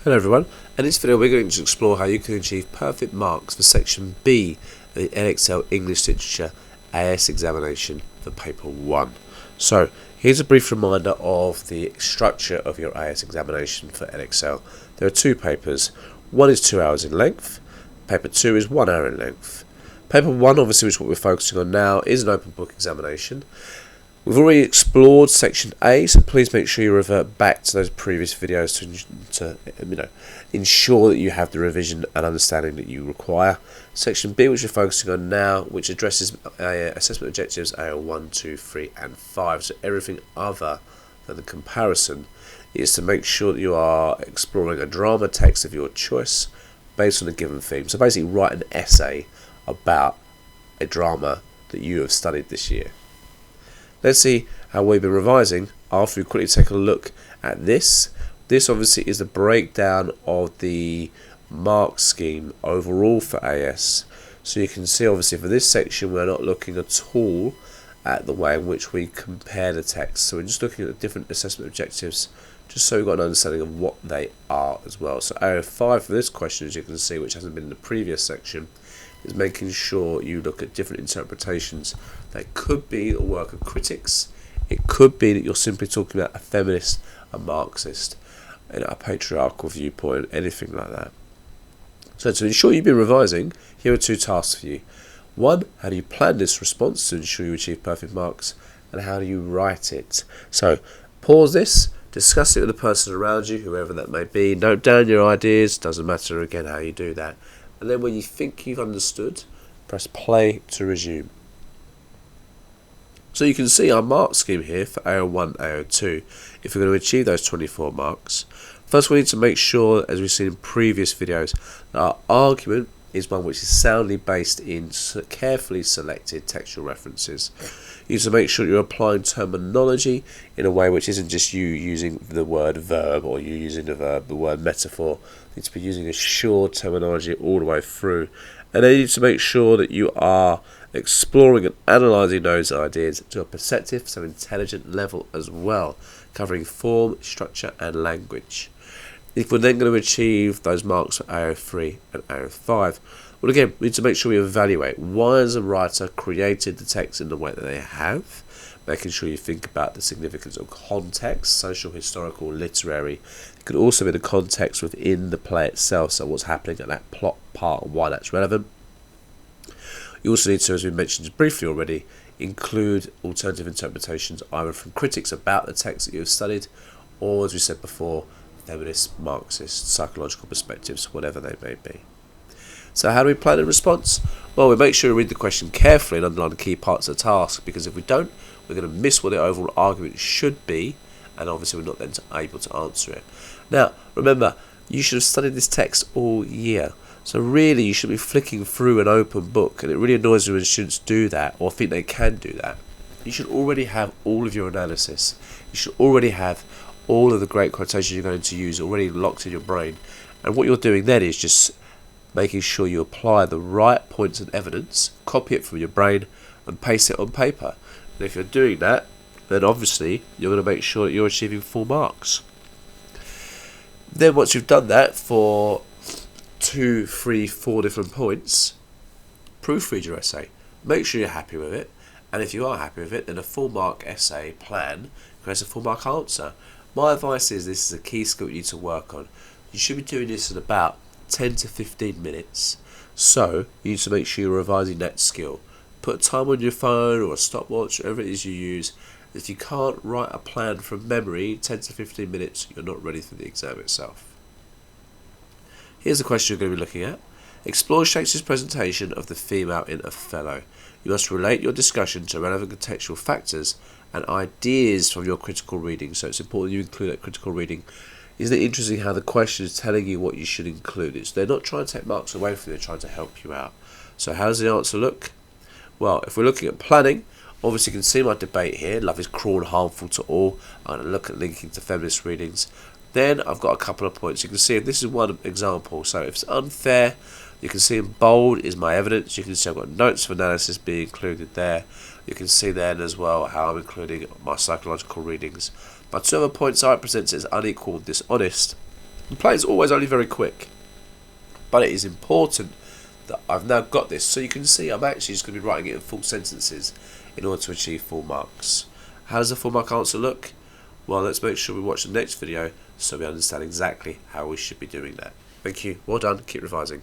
Hello everyone, in this video we're going to explore how you can achieve perfect marks for section B of the EDEXCEL English Literature AS examination for paper 1. So here's a brief reminder of the structure of your AS examination for EDEXCEL. There are two papers. One is 2 hours in length, paper 2 is 1 hour in length. Paper 1, obviously, which is what we're focusing on now, is an open book examination. We've already explored section A, so please make sure you revert back to those previous videos to ensure that you have the revision and understanding that you require. Section B, which we're focusing on now, which addresses assessment objectives AO1, 2, 3 and 5. So everything other than the comparison is to make sure that you are exploring a drama text of your choice based on a given theme. So basically write an essay about a drama that you have studied this year. Let's see how we've been revising after we quickly take a look at this. This obviously is the breakdown of the mark scheme overall for AS. So you can see obviously for this section we're not looking at all at the way in which we compare the text. So we're just looking at the different assessment objectives just so we've got an understanding of what they are as well. So AO5 for this question, as you can see, which hasn't been in the previous section, is making sure you look at different interpretations. That could be the work of critics. It could be that you're simply talking about a feminist, a Marxist, a patriarchal viewpoint, anything like that. So to ensure you've been revising, here are two tasks for you. One, how do you plan this response to ensure you achieve perfect marks? And how do you write it? So pause this, discuss it with the person around you, whoever that may be. Note down your ideas, doesn't matter again how you do that. And then when you think you've understood, press play to resume. So you can see our mark scheme here for AO1, AO2. If we're going to achieve those 24 marks, first we need to make sure, as we've seen in previous videos, that our argument is one which is soundly based in carefully selected textual references. You need to make sure you're applying terminology in a way which isn't just you using the word verb or you using the word metaphor. You need to be using assured terminology all the way through. And then you need to make sure that you are exploring and analysing those ideas to a perceptive, so intelligent level as well, covering form, structure and language. If we're then going to achieve those marks for AO3 and AO5, well again, we need to make sure we evaluate why has a writer created the text in the way that they have, making sure you think about the significance of context, social, historical, literary. It could also be the context within the play itself, so what's happening at that plot part and why that's relevant. You also need to, as we mentioned briefly already, include alternative interpretations either from critics about the text that you have studied or, as we said before, feminist, Marxist, psychological perspectives, whatever they may be. So how do we plan a response? Well, we make sure we read the question carefully and underline the key parts of the task, because if we don't, we're going to miss what the overall argument should be, and obviously we're not then able to answer it. Now, remember, you should have studied this text all year. So really, you should be flicking through an open book, and it really annoys me when students do that, or think they can do that. You should already have all of your analysis. You should already have all of the great quotations you're going to use already locked in your brain. And what you're doing then is just making sure you apply the right points and evidence, copy it from your brain, and paste it on paper. And if you're doing that, then obviously you're going to make sure that you're achieving full marks. Then once you've done that for 2, 3, 4 different points, proofread your essay. Make sure you're happy with it. And if you are happy with it, then a full mark essay plan creates a full mark answer. My advice is this is a key skill you need to work on. You should be doing this in about 10 to 15 minutes. So you need to make sure you're revising that skill. Put a time on your phone or a stopwatch, whatever it is you use. If you can't write a plan from memory, 10 to 15 minutes, you're not ready for the exam itself. Here's the question you're going to be looking at. Explore Shakespeare's presentation of the female in Othello. You must relate your discussion to relevant contextual factors and ideas from your critical reading. So it's important you include that critical reading. Isn't it interesting how the question is telling you what you should include? They're not trying to take marks away from you, they're trying to help you out. So how does the answer look? Well, if we're looking at planning, obviously you can see my debate here. Love is cruel and harmful to all. I'm going to look at linking to feminist readings. Then I've got a couple of points. You can see this is one example. So if it's unfair, you can see in bold is my evidence. You can see I've got notes of analysis being included there. You can see then as well how I'm including my psychological readings. My two other points I present as unequal and dishonest. And play is always only very quick, but it is important that I've now got this, so you can see I'm actually just going to be writing it in full sentences in order to achieve full marks. How does a full mark answer look? Well, let's make sure we watch the next video so we understand exactly how we should be doing that. Thank you, well done, keep revising.